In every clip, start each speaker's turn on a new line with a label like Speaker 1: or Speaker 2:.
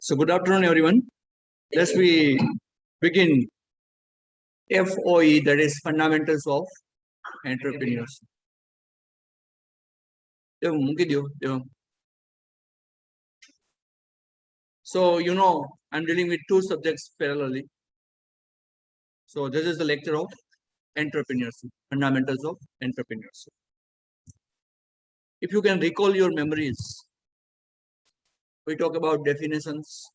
Speaker 1: So good afternoon, everyone. Let's we begin FOE, that is Fundamentals of Entrepreneurship. So, I'm dealing with two subjects parallelly. So this is the lecture of entrepreneurship, fundamentals of entrepreneurship. If you can recall your memories, we talk about definitions.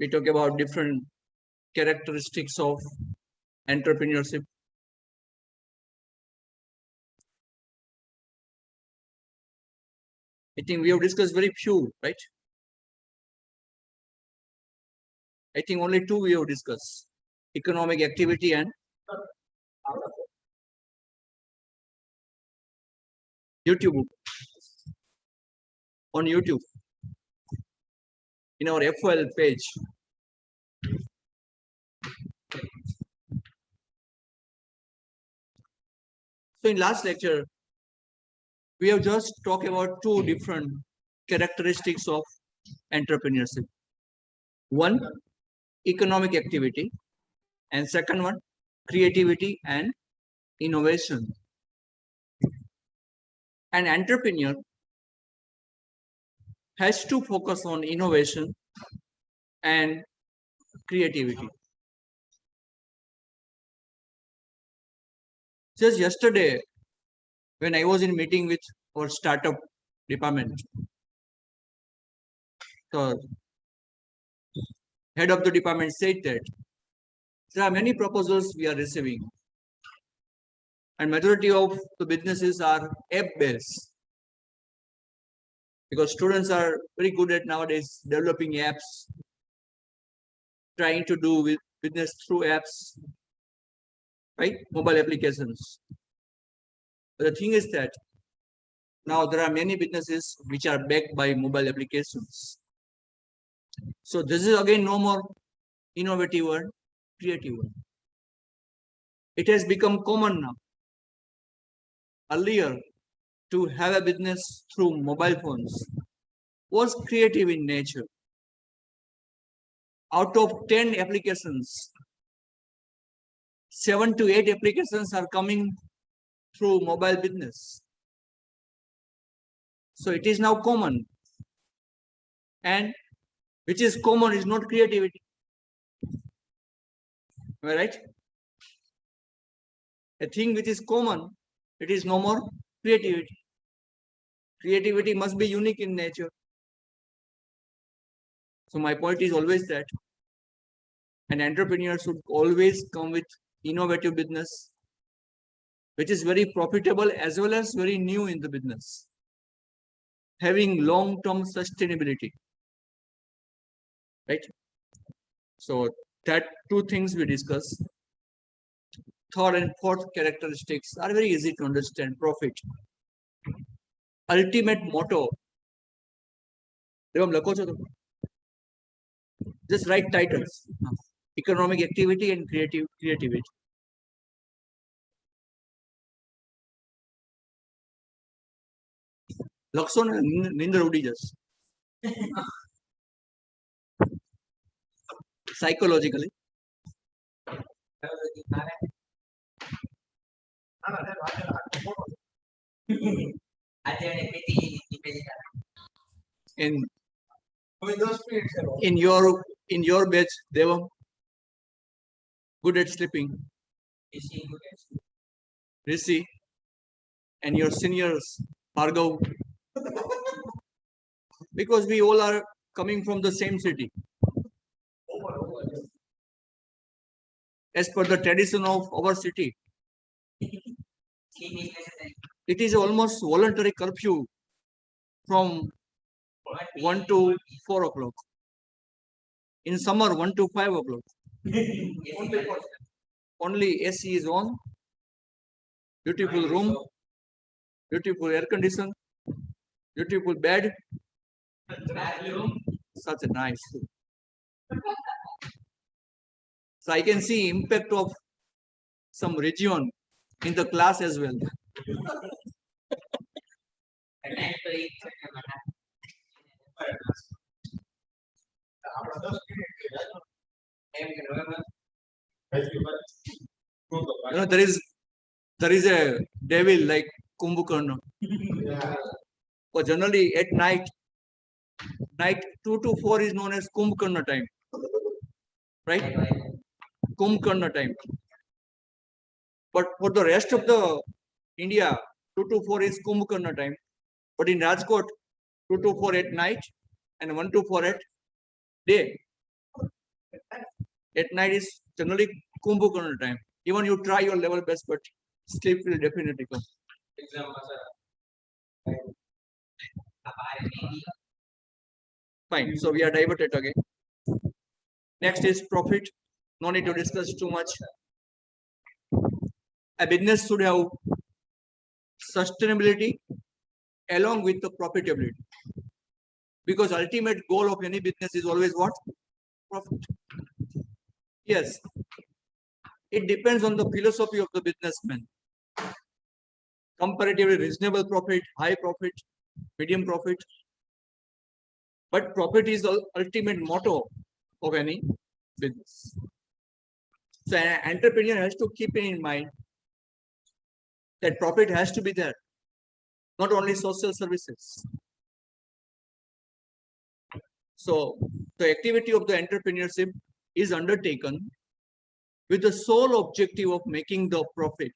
Speaker 1: We talk about different characteristics of entrepreneurship. I think we have discussed very few, right? I think only two we have discussed: economic activity and YouTube. On YouTube, in our FOL page. So in last lecture, we have just talked about two different characteristics of entrepreneurship. One, economic activity, and second one, creativity and innovation. An entrepreneur has to focus on innovation and creativity. Just yesterday, when I was in meeting with our startup department, the head of the department said that there are many proposals we are receiving, and majority of the businesses are app-based, because students are very good at nowadays developing apps, trying to do with business through apps, right? Mobile applications. But the thing is that now there are many businesses which are backed by mobile applications. So this is again no more innovative or creative. It has become common now. Earlier, to have a business through mobile phones was creative in nature. Out of 10 applications, 7 to 8 applications are coming through mobile business. So it is now common, and which is common is not creativity. Am I right? A thing which is common, it is no more creativity. Creativity must be unique in nature. So my point is always that an entrepreneur should always come with innovative business, which is very profitable as well as very new in the business, having long-term sustainability, right? So that two things we discuss. Third and fourth characteristics are very easy to understand. Profit. Ultimate motto. Just write titles. Economic activity and creativity. Lakson Nindra Udijas. Psychologically. In your batch, they were good at sleeping. Rishi and your seniors, Bhargav, because we all are coming from the same city. As per the tradition of our city, it is almost voluntary curfew from 1 to 4 o'clock. In summer, 1 to 5 o'clock. Only AC is on. Beautiful room, beautiful air condition, beautiful bed. Such a nice room. So I can see impact of some region in the class as well. There is a devil like Kumbhakarna. But generally at night 2 to 4 is known as Kumbhakarna time, right? Kumbhakarna time. But for the rest of the India, 2 to 4 is Kumbhakarna time. But in Rajkot, 2 to 4 at night and 1 to 4 at day. At night is generally Kumbhakarna time. Even you try your level best, but sleep will definitely come. Fine. So we are diverted again. Next is profit. No need to discuss too much. A business should have sustainability along with the profitability. Because ultimate goal of any business is always what? Profit. Yes. It depends on the philosophy of the businessman. Comparatively reasonable profit, high profit, medium profit. But profit is the ultimate motto of any business. So an entrepreneur has to keep in mind that profit has to be there, not only social services. So the activity of the entrepreneurship is undertaken with the sole objective of making the profit.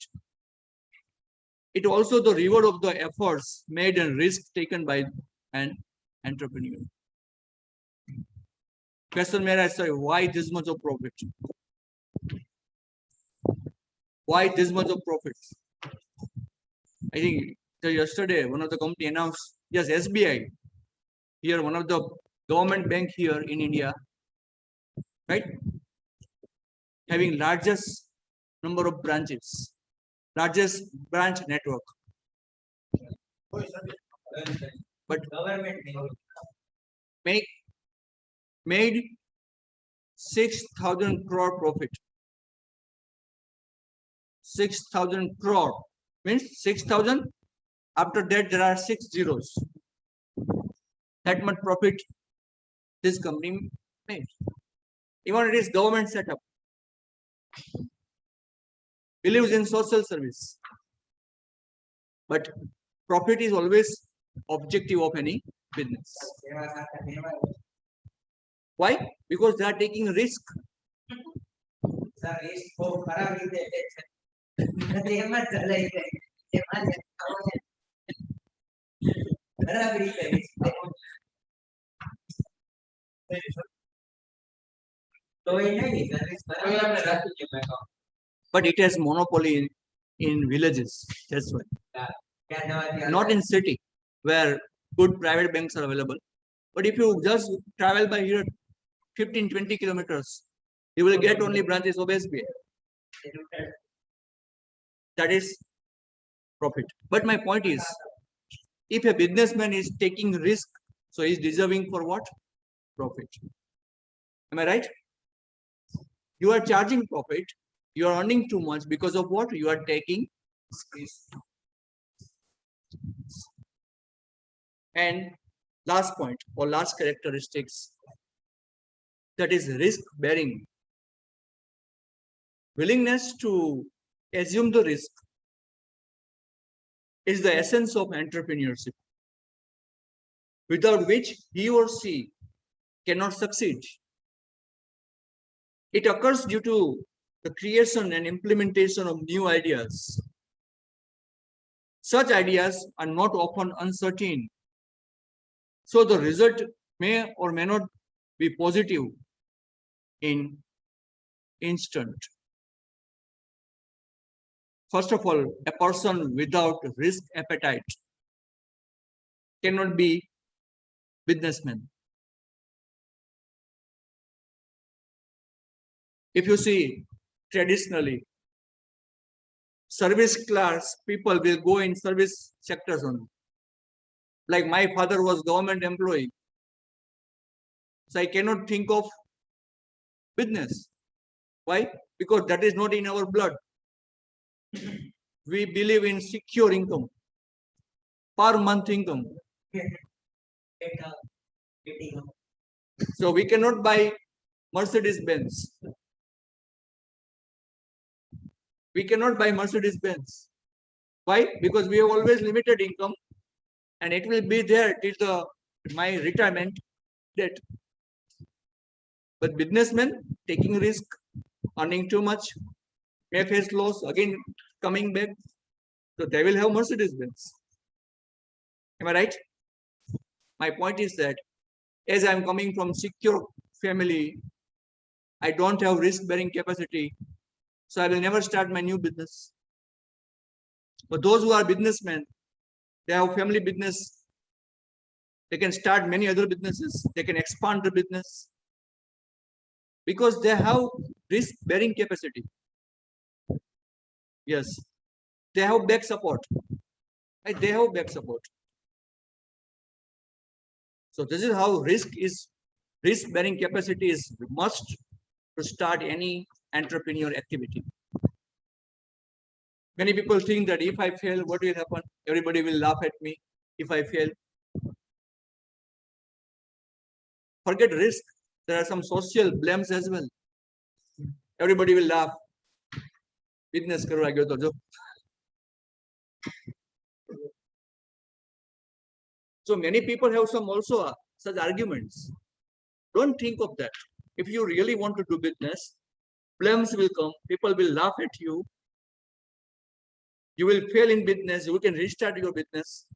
Speaker 1: It also the reward of the efforts made and risk taken by an entrepreneur. Question may I say, why this much of profit? Why this much of profit? I think yesterday one of the company announced, yes, SBI, here one of the government bank here in India, right? Having largest number of branches, largest branch network. But government made 6,000 crore profit. 6,000 crore means 6,000. After that, there are 6 zeros. That much profit this company made. Even it is government setup. Believes in social service. But profit is always objective of any business. Why? Because they are taking risk. But it has monopoly in villages. That's why. Not in city where good private banks are available. But if you just travel by here 15-20 kilometers, you will get only branches of SBI. That is profit. But my point is, if a businessman is taking risk, so he is deserving for what? Profit. Am I right? You are charging profit, you are earning too much because of what? You are taking risk. And last point or last characteristics, that is risk bearing. Willingness to assume the risk is the essence of entrepreneurship, without which he or she cannot succeed. It occurs due to the creation and implementation of new ideas. Such ideas are not often uncertain, so the result may or may not be positive in instant. First of all, a person without risk appetite cannot be businessman. If you see traditionally, service class people will go in service sectors only. Like my father was government employee, so I cannot think of business. Why? Because that is not in our blood. We believe in secure income, per month income. So we cannot buy Mercedes-Benz. We cannot buy Mercedes-Benz. Why? Because we have always limited income and it will be there till my retirement date. But businessmen taking risk, earning too much, may face loss, again coming back. So they will have Mercedes-Benz. Am I right? My point is that as I'm coming from secure family, I don't have risk-bearing capacity. So I will never start my new business. But those who are businessmen, they have family business. They can start many other businesses. They can expand the business because they have risk-bearing capacity. Yes, they have back support. Right? They have back support. So this is how risk-bearing capacity is must to start any entrepreneur activity. Many people think that if I fail, what will happen? Everybody will laugh at me if I fail. Forget risk. There are some social blames as well. Everybody will laugh. Business karwa gyo to jo. So many people have some also such arguments. Don't think of that. If you really want to do business, blames will come. People will laugh at you. You will fail in business. You can restart your business.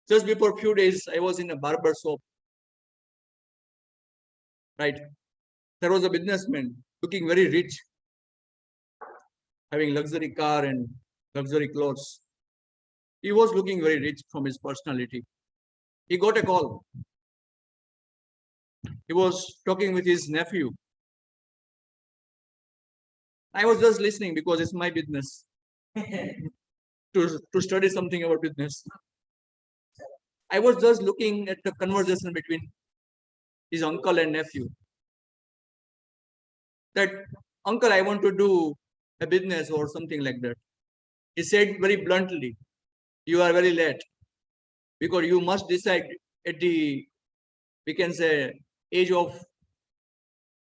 Speaker 1: Just before a few days, I was in a barber shop. Right. There was a businessman looking very rich, having luxury car and luxury clothes. He was looking very rich from his personality. He got a call. He was talking with his nephew. I was just listening because it's my business to study something about business. I was just looking at the conversation between his uncle and nephew. That, uncle, I want to do a business or something like that. He said very bluntly, you are very late because you must decide at the, we can say, age of,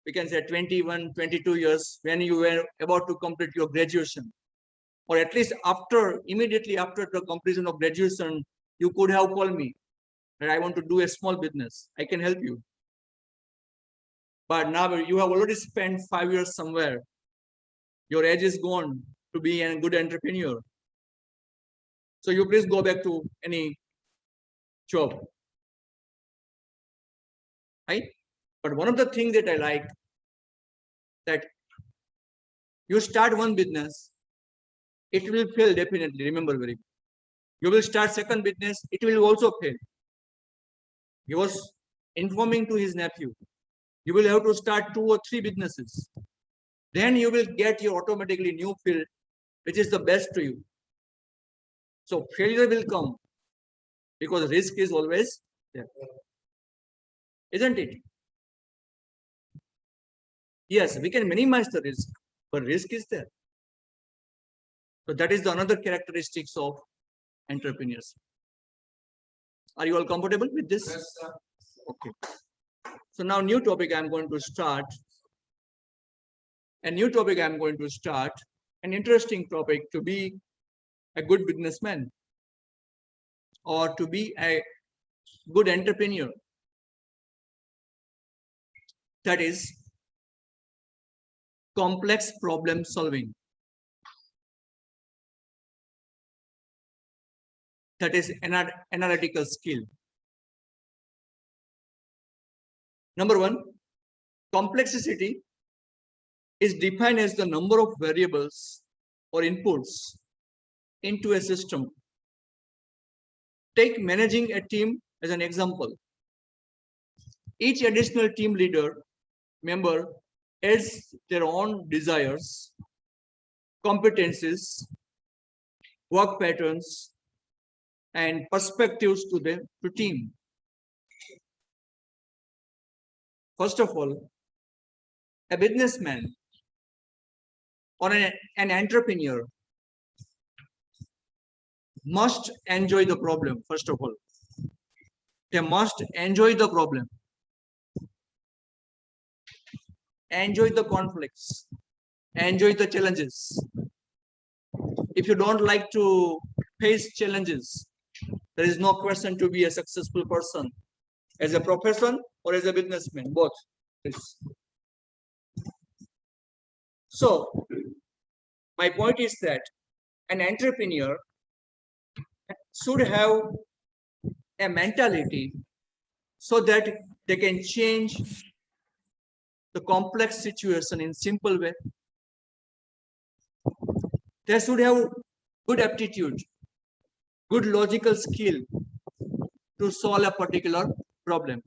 Speaker 1: we can say 21, 22 years when you were about to complete your graduation, or at least after, immediately after the completion of graduation, you could have called me that I want to do a small business. I can help you. But now you have already spent 5 years somewhere. Your age is gone to be a good entrepreneur. So you please go back to any job. Right? But one of the things that I like, that you start one business, it will fail definitely. Remember very well. You will start second business, it will also fail. He was informing to his nephew, you will have to start 2 or 3 businesses. Then you will get your automatically new field, which is the best to you. So failure will come because risk is always there. Isn't it? Yes, we can minimize the risk, but risk is there. So that is the another characteristics of entrepreneurs. Are you all comfortable with this? Yes, sir. Okay. So now new topic I'm going to start. A new topic I'm going to start. An interesting topic to be a good businessman or to be a good entrepreneur. That is complex problem solving. That is analytical skill. Number one, complexity is defined as the number of variables or inputs into a system. Take managing a team as an example. Each additional team leader member adds their own desires, competencies, work patterns, and perspectives to the team. First of all, a businessman or an entrepreneur must enjoy the problem, first of all. They must enjoy the problem, enjoy the conflicts, enjoy the challenges. If you don't like to face challenges, there is no question to be a successful person as a profession or as a businessman, both. So my point is that an entrepreneur should have a mentality so that they can change the complex situation in simple way. They should have good aptitude, good logical skill to solve a particular problem.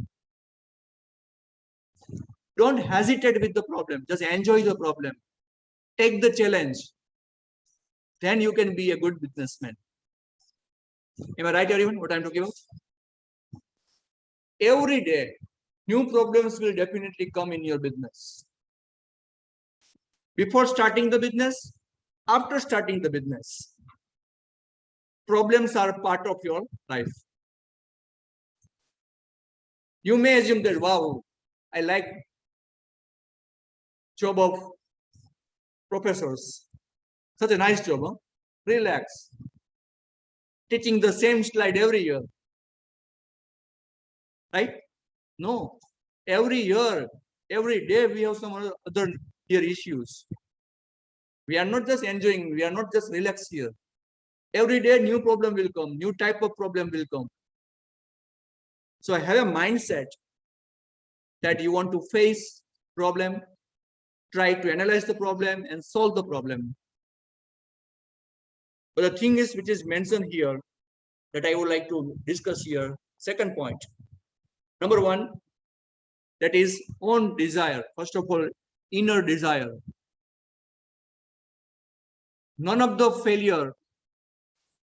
Speaker 1: Don't hesitate with the problem, just enjoy the problem. Take the challenge. Then you can be a good businessman. Am I right, everyone? What I'm talking about? Every day, new problems will definitely come in your business. Before starting the business, after starting the business, problems are part of your life. You may assume that, wow, I like job of professors. Such a nice job, huh? Relax. Teaching the same slide every year. Right? No. Every year, every day we have some other here issues. We are not just enjoying, we are not just relaxed here. Every day new problem will come, new type of problem will come. So I have a mindset that you want to face problem, try to analyze the problem and solve the problem. But the thing is, which is mentioned here, that I would like to discuss here, second point. Number one, that is own desire. First of all, inner desire. None of the failure,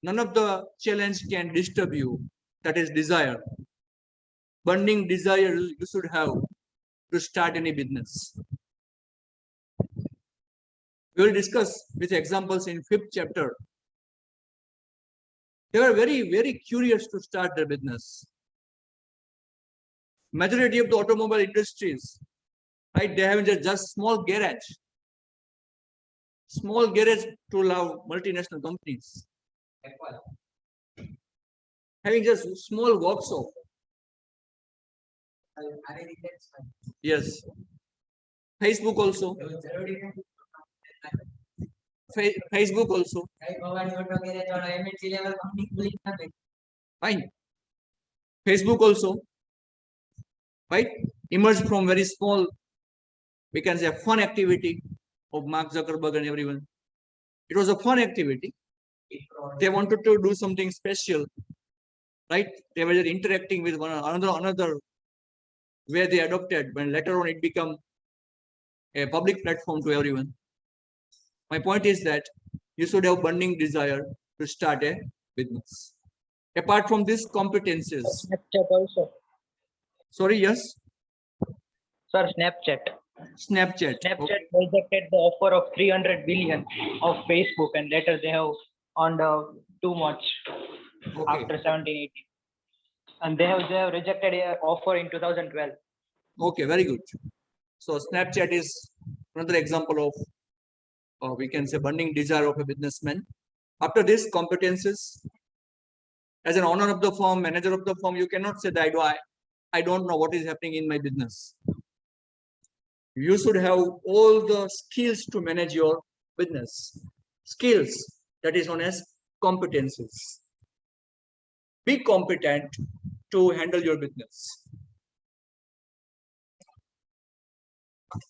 Speaker 1: none of the challenge can disturb you. That is desire. Burning desire you should have to start any business. We will discuss with examples in 5th chapter. They were very, very curious to start their business. Majority of the automobile industries, right? They have just small garage to allow multinational companies. Having just small workshop. Yes. Facebook also. Facebook also. Fine. Facebook also. Right? Emerged from very small, we can say, fun activity of Mark Zuckerberg and everyone. It was a fun activity. They wanted to do something special, right? They were interacting with one another where they adopted, but later on it became a public platform to everyone. My point is that you should have burning desire to start a business. Apart from these competences.
Speaker 2: Snapchat also.
Speaker 1: Sorry, yes?
Speaker 2: Sir, Snapchat.
Speaker 1: Snapchat.
Speaker 2: Snapchat
Speaker 1: Okay.
Speaker 2: rejected the offer of 300 billion of Facebook, and later they have earned too much after 17-18. And they have rejected an offer in 2012.
Speaker 1: Okay, very good. So Snapchat is another example of, we can say, burning desire of a businessman. After this, competences. As an owner of the firm, manager of the firm, you cannot say that I don't know what is happening in my business. You should have all the skills to manage your business. Skills, that is known as competences. Be competent to handle your business.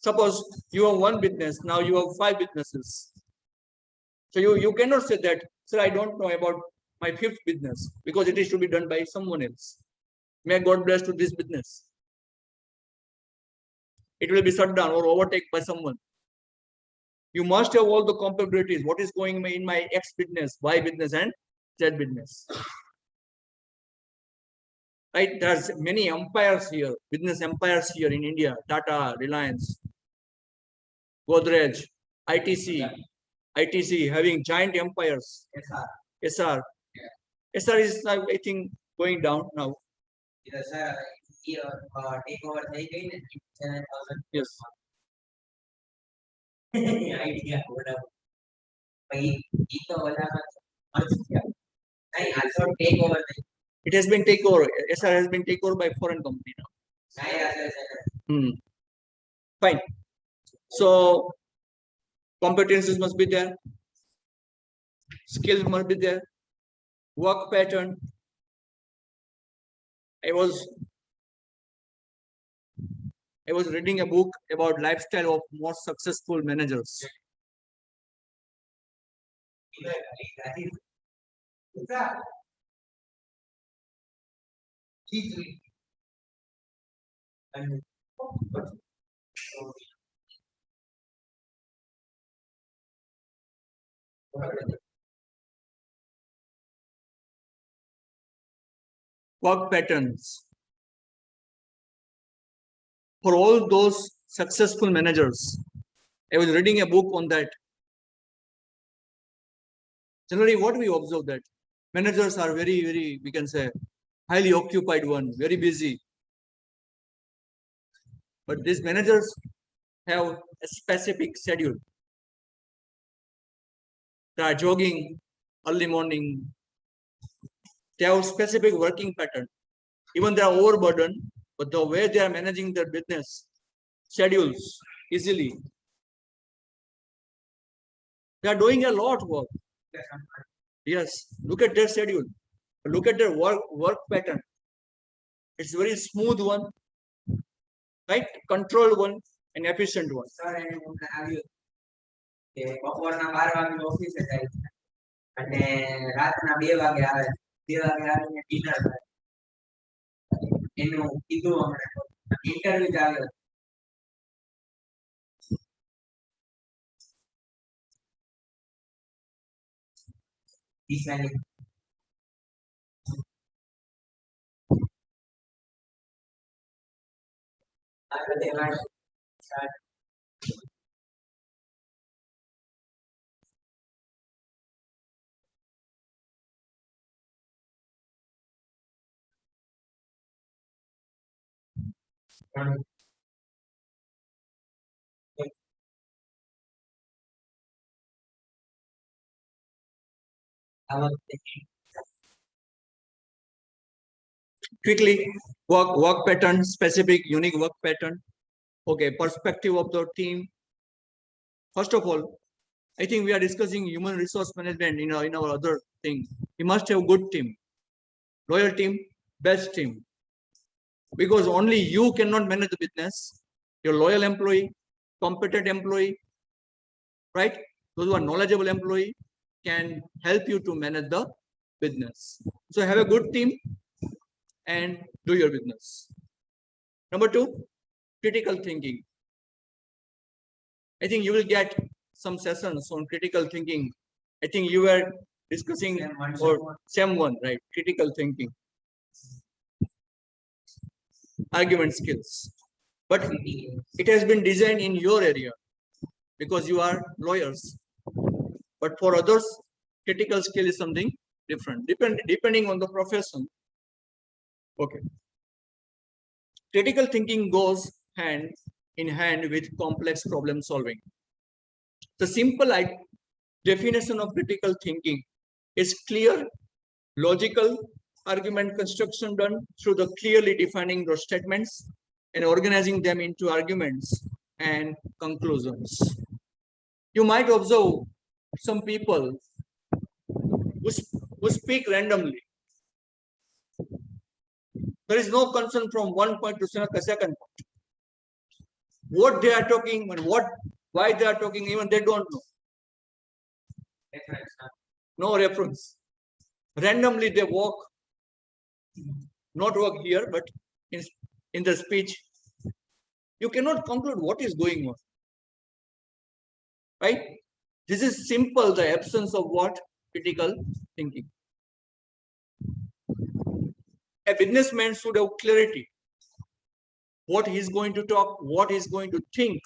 Speaker 1: Suppose you have one business, now you have 5 businesses. So you cannot say that, sir, I don't know about my 5th business because it is to be done by someone else. May God bless to this business. It will be shut down or overtaken by someone. You must have all the capabilities. What is going in my X business, Y business, and Z business. Right? There's many empires here, business empires here in India. Tata, Reliance, Godrej, ITC having giant empires. SR is, I think, going down now.
Speaker 3: takeover થઈ ગઈ ને 7,000
Speaker 1: Yes.
Speaker 3: idea whatever પછી ઈ તો વધારે ખર્ચ થયા નહીં આ તો takeover થઈ
Speaker 1: It has been taken over. SR has been taken over by foreign company now.
Speaker 3: નહીં આ
Speaker 1: Fine. So competencies must be there, skills must be there, work pattern. I was reading a book about lifestyle of most successful managers. Work patterns. For all those successful managers, I was reading a book on that. Generally, what we observe that managers are very, we can say, highly occupied one, very busy. But these managers have a specific schedule. They are jogging early morning. They have specific working pattern. Even they are overburdened, but the way they are managing their business schedules easily. They are doing a lot of work. Yes, look at their schedule. Look at their work pattern. It's very smooth one, right? Controlled one and efficient one.
Speaker 3: Sir એને મને આવ્યું કે બપોરના 12 વાગે ઓફિસે જાય છે અને રાતના 2 વાગે આવે 2 વાગે આવીને ડિનર કરે એનું કીધું હમણાં ઇન્ટરવ્યુ જ આવ્યો ડિસાઇડિંગ આગળ દેવાય start
Speaker 1: Quickly, work pattern, specific, unique work pattern. Okay, perspective of the team. First of all, I think we are discussing human resource management in our other thing. We must have good team, loyal team, best team. Because only you cannot manage the business. Your loyal employee, competent employee, right? Those who are knowledgeable employee can help you to manage the business. So have a good team and do your business. Number 2, critical thinking. I think you will get some sessions on critical thinking. I think you were discussing or same one, right? Critical thinking. Argument skills. But it has been designed in your area because you are lawyers. But for others, critical skill is something different, depending on the profession. Okay. Critical thinking goes hand in hand with complex problem solving. The simple definition of critical thinking is clear, logical argument construction done through the clearly defining those statements and organizing them into arguments and conclusions. You might observe some people who speak randomly. There is no concern from one point to second point. What they are talking and why they are talking, even they don't know. No reference. Randomly they walk, not walk here, but in the speech. You cannot conclude what is going on. Right? This is simple, the absence of what? Critical thinking. A businessman should have clarity. What he's going to talk, what he's going to think.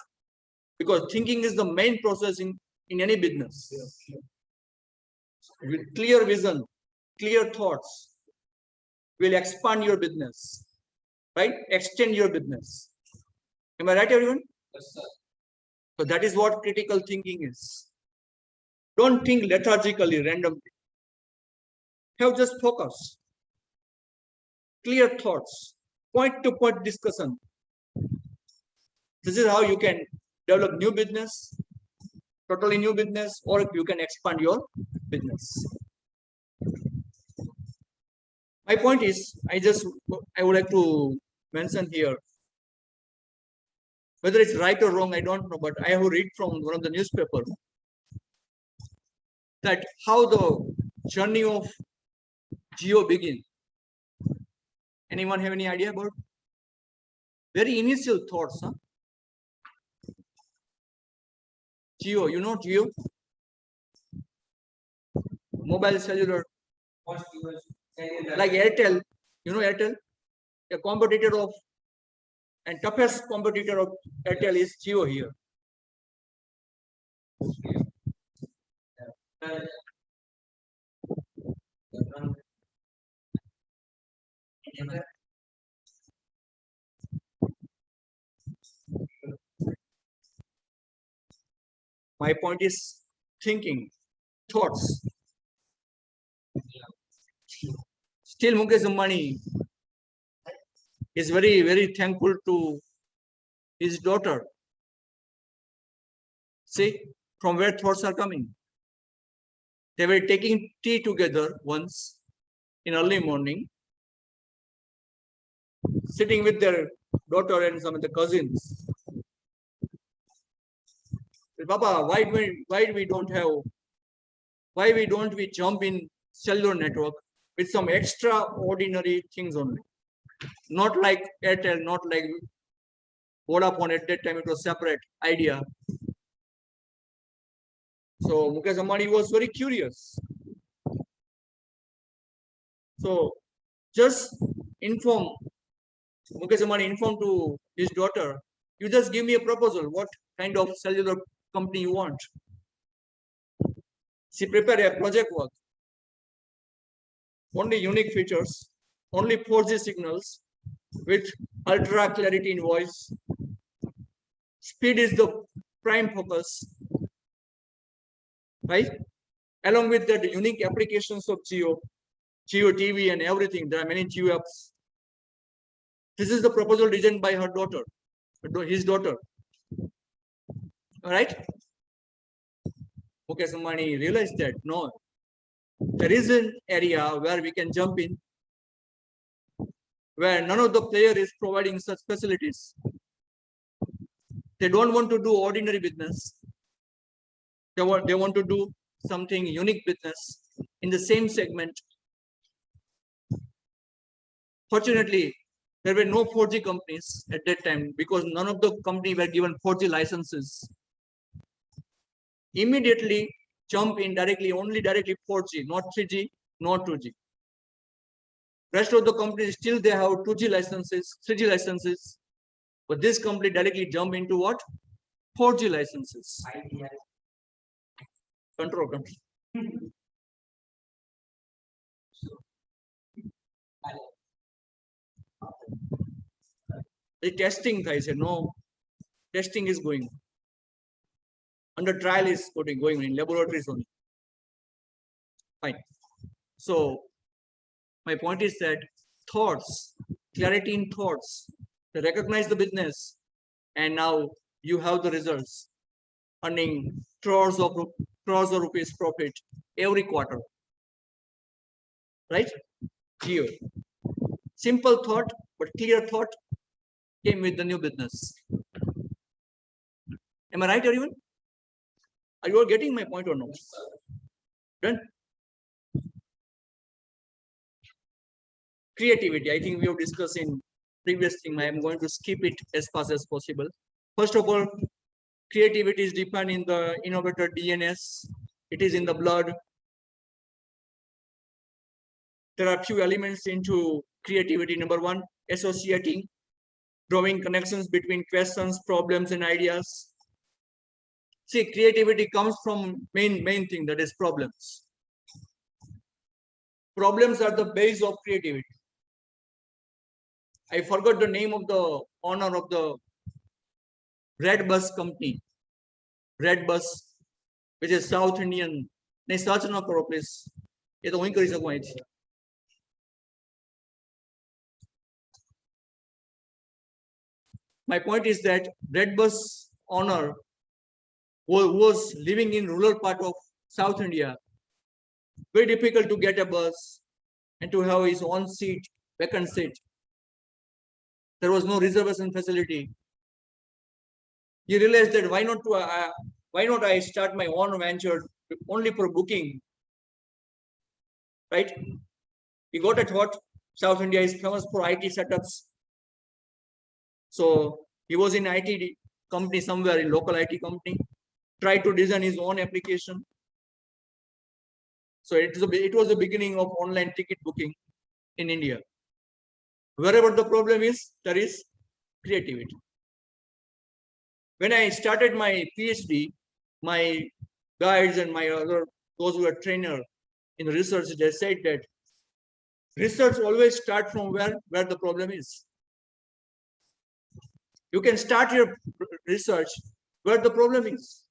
Speaker 1: Because thinking is the main process in any business. With clear vision, clear thoughts, will expand your business. right? Extend your business. Am I right, everyone?
Speaker 3: Yes, sir.
Speaker 1: So that is what critical thinking is. Don't think lethargically, randomly. Have just focus, clear thoughts, point to point discussion. This is how you can develop new business, totally new business, or you can expand your business. My point is, I would like to mention here, whether it's right or wrong, I don't know, but I have read from one of the newspaper that how the journey of Geo begin. Anyone have any idea about? Very initial thoughts, huh? Geo, you know Geo? Mobile cellular,
Speaker 3: First you was cellular.
Speaker 1: like Airtel, you know Airtel? A competitor of, and toughest competitor of Airtel is Geo here. My point is thinking, thoughts. Still Mukesh Ambani is very, very thankful to his daughter. See, from where thoughts are coming. They were taking tea together once in early morning, sitting with their daughter and some of the cousins. Papa, why we don't we jump in cellular network with some extraordinary things only? Not like Airtel, not like Vodafone. At that time it was separate idea. So Mukesh Ambani was very curious. So just inform Mukesh Ambani informed to his daughter, you just give me a proposal. What kind of cellular company you want? She prepared a project work. Only unique features, only 4G signals with ultra clarity in voice. Speed is the prime focus, right? Along with that, the unique applications of Geo TV and everything. There are many Geo apps. This is the proposal designed by her daughter, his daughter. All right. Okay, somebody realized that no, there is an area where we can jump in, where none of the player is providing such facilities. They don't want to do ordinary business. They want to do something unique business in the same segment. Fortunately, there were no 4G companies at that time because none of the companies were given 4G licenses. Immediately jump in directly, only directly 4G, not 3G, not 2G. Rest of the companies still they have 2G licenses, 3G licenses, but this company directly jump into what? 4G licenses. Control. The testing, I said no. Testing is going. Under trial is going in laboratories only. Fine. So my point is that thoughts, clarity in thoughts, they recognize the business, and now you have the results, earning crores of rupees profit every quarter. Right? Clear. Simple thought, but clear thought came with the new business. Am I right, everyone? Are you all getting my point or no? Done? Creativity, I think we have discussed in previous thing. I am going to skip it as fast as possible. First of all, creativity is defined in the innovator DNS. It is in the blood. There are few elements into creativity. Number one, associating, drawing connections between questions, problems, and ideas. See, creativity comes from main thing, that is problems. Problems are the base of creativity. I forgot the name of the owner of the Red Bus company. Red Bus, which is South Indian. नहीं search ना करो please, ये तो वहीं कर सकूँ आज. My point is that Red Bus owner was living in rural part of South India. Very difficult to get a bus and to have his own seat, vacant seat. There was no reservation facility. He realized that why not I start my own venture only for booking, right? He got a thought. South India is famous for IT setups. So he was in IT company somewhere, in local IT company, tried to design his own application. So it was the beginning of online ticket booking in India. Wherever the problem is, there is creativity. When I started my PhD, my guides and my other, those who are trainer in research, they said that research always start from where the problem is. You can start your research where the problem is.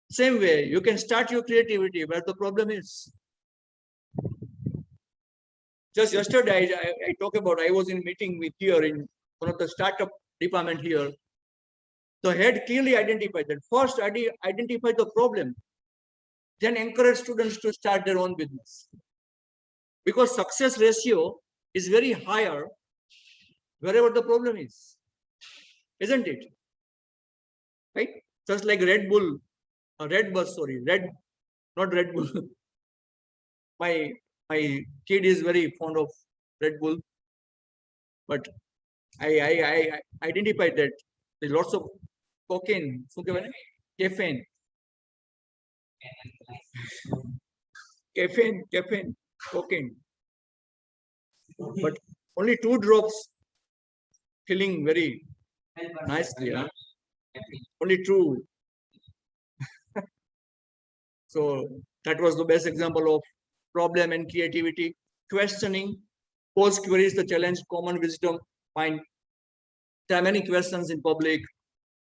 Speaker 1: Same way, you can start your creativity where the problem is. Just yesterday, I talked about, I was in meeting with here in one of the startup department here. The head clearly identified that. First, identify the problem, then encourage students to start their own business. Because success ratio is very higher wherever the problem is, isn't it? Right? Just like Red Bull, not Red Bull. My kid is very fond of Red Bull, but I identified that there's lots of cocaine, caffeine, cocaine, but only 2 drops feeling very nicely, huh? Only 2. So that was the best example of problem and creativity. Questioning, pose queries, the challenge, common wisdom, find. There are many questions in public,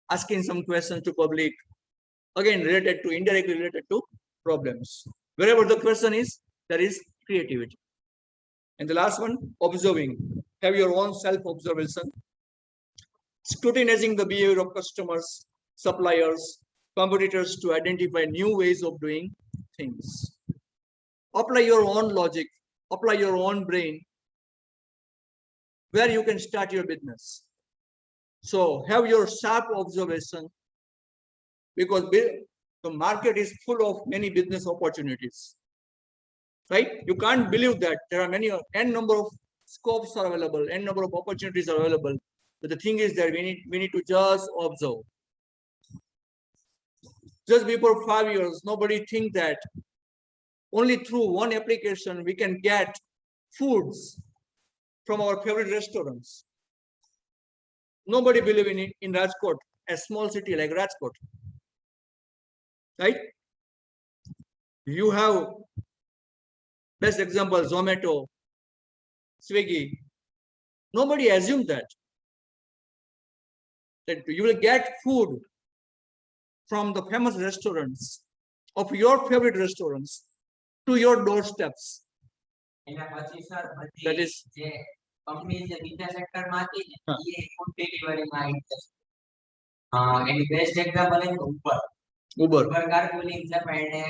Speaker 1: asking some questions to public, again indirectly related to problems. Wherever the question is, there is creativity. And the last one, observing. Have your own self-observation. Scrutinizing the behavior of customers, suppliers, competitors to identify new ways of doing things. Apply your own logic, apply your own brain, where you can start your business. So have your sharp observation, because the market is full of many business opportunities, right? You can't believe that there are many, n number of scopes are available, n number of opportunities are available. But the thing is that we need to just observe. Just before 5 years, nobody think that only through one application we can get foods from our favorite restaurants. Nobody believe in it in Rajkot, a small city like Rajkot, right? You have best example, Zomato, Swiggy. Nobody assumed that you will get food from the famous restaurants of your favorite restaurants to your doorsteps. That is
Speaker 3: company જે બીજા સેક્ટરમાં હતી ને એ food ડિલિવરીમાં interest એની best example છે Uber કારપૂલિંગ છે પણ એને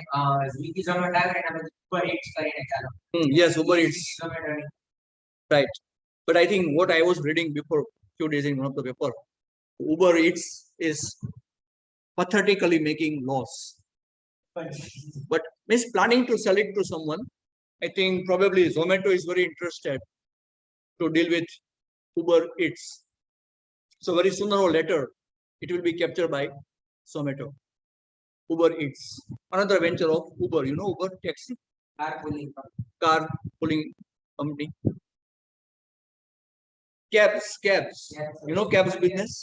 Speaker 3: Swiggy Zomato આવે એના પછી ઉબર ઇટ્સ કરીને ચાલો.
Speaker 1: Yes, Uber Eats. Right. But I think what I was reading before few days in one of the paper, Uber Eats is pathetically making loss. But is planning to sell it to someone. I think probably Zomato is very interested to deal with Uber Eats. So very sooner or later, it will be captured by Zomato. Uber Eats, another venture of Uber. You know Uber taxi, car pulling company. Cabs. You know cabs business.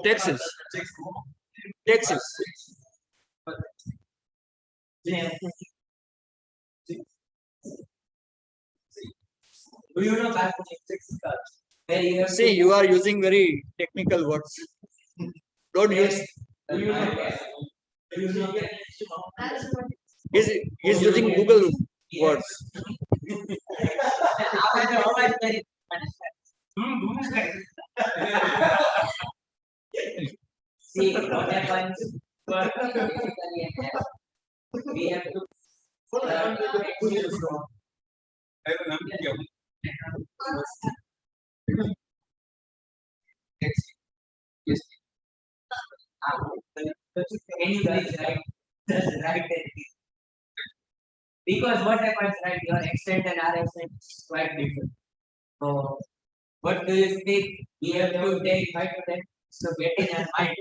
Speaker 1: Taxis.
Speaker 3: Do you know carpooling? Where you have
Speaker 1: See, you are using very technical words. Don't use.
Speaker 3: do you know? Do you know?
Speaker 1: He's using Google words.
Speaker 3: See, what happens? We have to. Yes. Can you please write? Just write it. Because what happens, right? Your accent and our accent is quite different. So, what do you think? We have to take 5 to 10. So, getting our mind.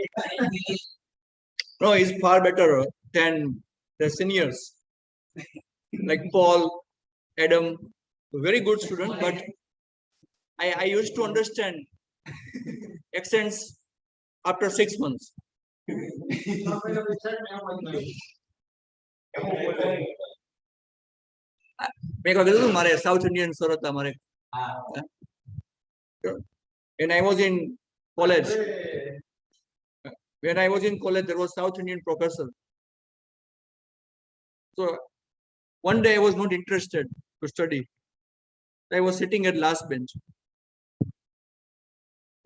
Speaker 1: No, he's far better than the seniors. Like Paul, Adam, very good student, but I used to understand accents after 6 months. મેં કીધું મારે south Indian sir હતા મારે when I was in college there was South Indian professor, so one day I was not interested to study. I was sitting at last bench.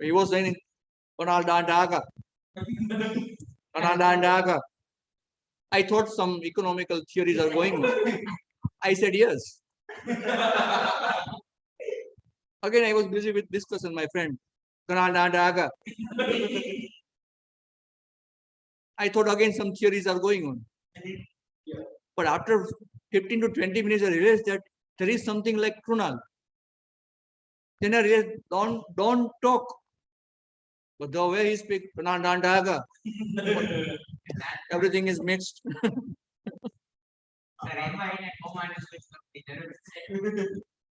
Speaker 1: He was saying I thought some economical theories are going on. I said yes. Again, I was busy with discussion, my friend. I thought again some theories are going on. But after 15 to 20 minutes, I realized that there is something like Krunal. Then I realized, don't talk. But the way he speaks, everything is mixed.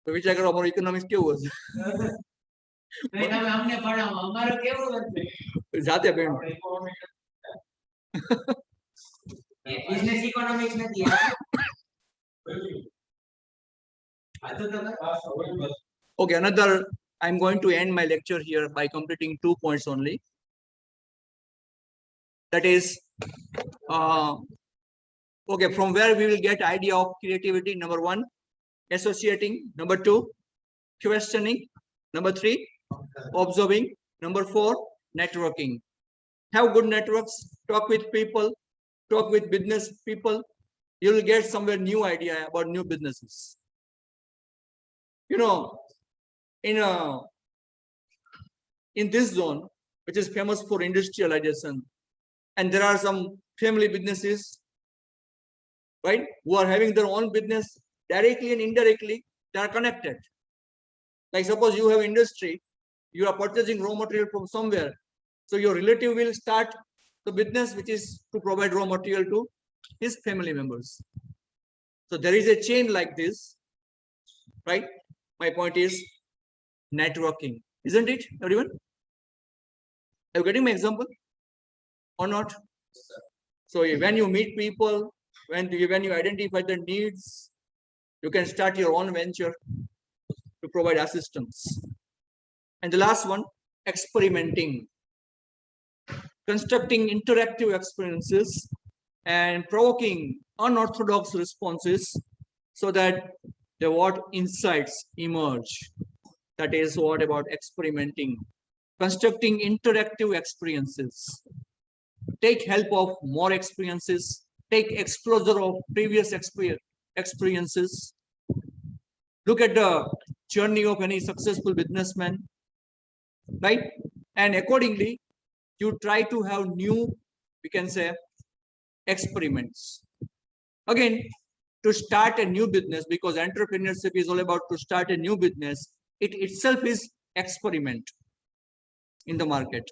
Speaker 1: તો વિચાર કરો અમારું economics કેવું હશે જાતે ભણ્યું.
Speaker 3: Business economics નથી.
Speaker 1: Okay, another, I'm going to end my lecture here by completing 2 points only. That is, okay, from where we will get idea of creativity. Number 1, associating. Number 2, questioning. Number 3, observing. Number 4, networking. Have good networks, talk with people, talk with business people. You will get somewhere new idea about new businesses. You know, in this zone, which is famous for industrialization, and there are some family businesses, right, who are having their own business directly and indirectly. They are connected. Like suppose you have industry, you are purchasing raw material from somewhere, so your relative will start the business which is to provide raw material to his family members. So there is a chain like this, right? My point is networking, isn't it, everyone? Are you getting my example or not? So when you meet people, when you identify the needs, you can start your own venture to provide assistance. And the last one, experimenting, constructing interactive experiences and provoking unorthodox responses so that the what insights emerge. That is what about experimenting, constructing interactive experiences. Take help of more experiences, take exposure of previous experiences. Look at the journey of any successful businessman, right? And accordingly, you try to have new, we can say, experiments. Again, to start a new business, because entrepreneurship is all about to start a new business, it itself is experiment in the market.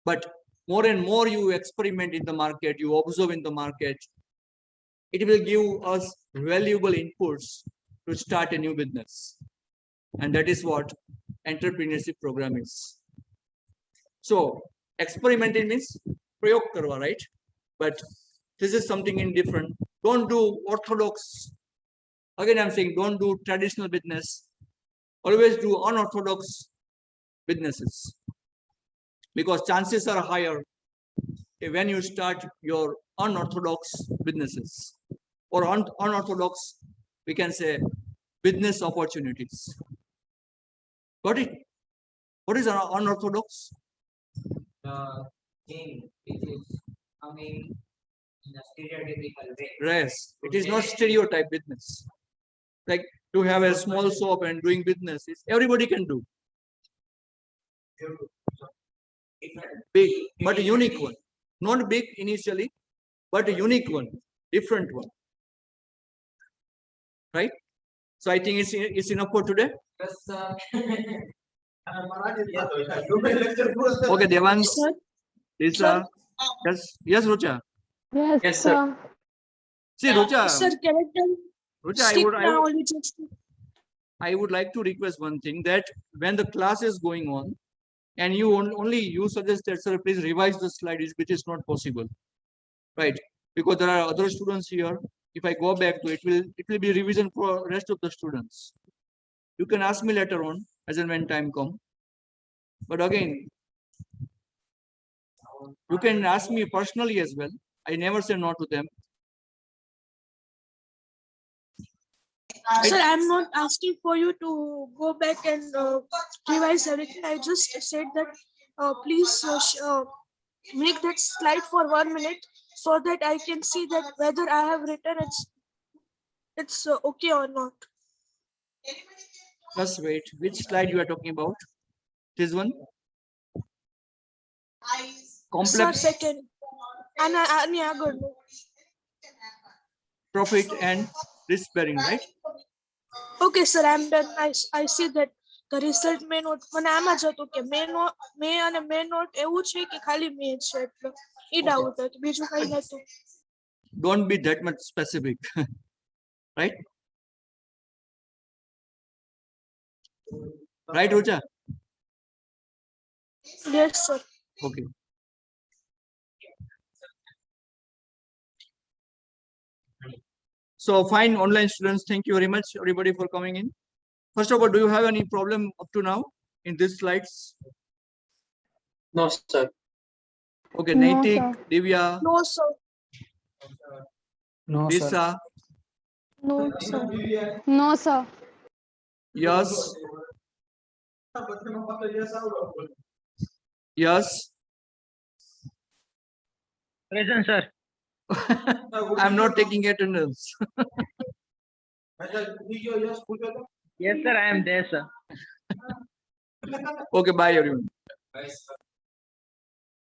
Speaker 1: But more and more you experiment in the market, you observe in the market, it will give us valuable inputs to start a new business. And that is what entrepreneurship program is. So experimenting means prayog karwa, right? But this is something indifferent. Don't do orthodox. Again, I'm saying don't do traditional business. Always do unorthodox businesses. Because chances are higher when you start your unorthodox businesses or unorthodox, we can say, business opportunities. Got it? What is unorthodox?
Speaker 3: Thing which is coming in a stereotypical way.
Speaker 1: Yes, it is not stereotype business. Like to have a small shop and doing business, everybody can do. Big, but a unique one. Not big initially, but a unique one, different one. Right? So I think it's enough for today.
Speaker 3: Yes,
Speaker 1: Okay, Devang,
Speaker 4: Sir,
Speaker 1: Lisa. Yes, Rucha.
Speaker 4: yes,
Speaker 2: Yes, sir.
Speaker 4: sir.
Speaker 1: See, Rucha.
Speaker 4: Sir, can I tell?
Speaker 1: Rucha, I would like to request one thing, that when the class is going on and you suggest that, sir, please revise the slides, which is not possible, right? Because there are other students here. If I go back to it, it will be revision for rest of the students. You can ask me later on as and when time come. But again, you can ask me personally as well. I never say no to them.
Speaker 4: Sir, I'm not asking for you to go back and revise everything. I just said that please make that slide for 1 minute so that I can see that whether I have written it's okay or not.
Speaker 1: Just wait. Which slide you are talking about? This one?
Speaker 4: Sir,
Speaker 1: Complex
Speaker 4: second. Ani આગળ.
Speaker 1: profit and risk bearing, right?
Speaker 4: Okay, sir, I'm done. I see that the result may not. મને આમાં જ હતું કે may અને may not એવું છે કે ખાલી may છે એટલે ઈ ડાઉટ હતો, બીજું કઈ નતું.
Speaker 1: Don't be that much specific, right? Right, Rucha?
Speaker 4: Yes, sir.
Speaker 1: Okay. So fine, online students, thank you very much, everybody, for coming in. First of all, do you have any problem up to now in these slides?
Speaker 2: No, sir.
Speaker 1: Okay,
Speaker 4: No,
Speaker 1: Naitik,
Speaker 4: sir.
Speaker 1: Divya,
Speaker 4: No, sir.
Speaker 2: No, sir.
Speaker 1: Lisa,
Speaker 4: No, sir. No, sir.
Speaker 1: yes, yes.
Speaker 2: Present, sir.
Speaker 1: I'm not taking attendance.
Speaker 2: Yes, sir. I am there, sir.
Speaker 1: Okay, bye everyone.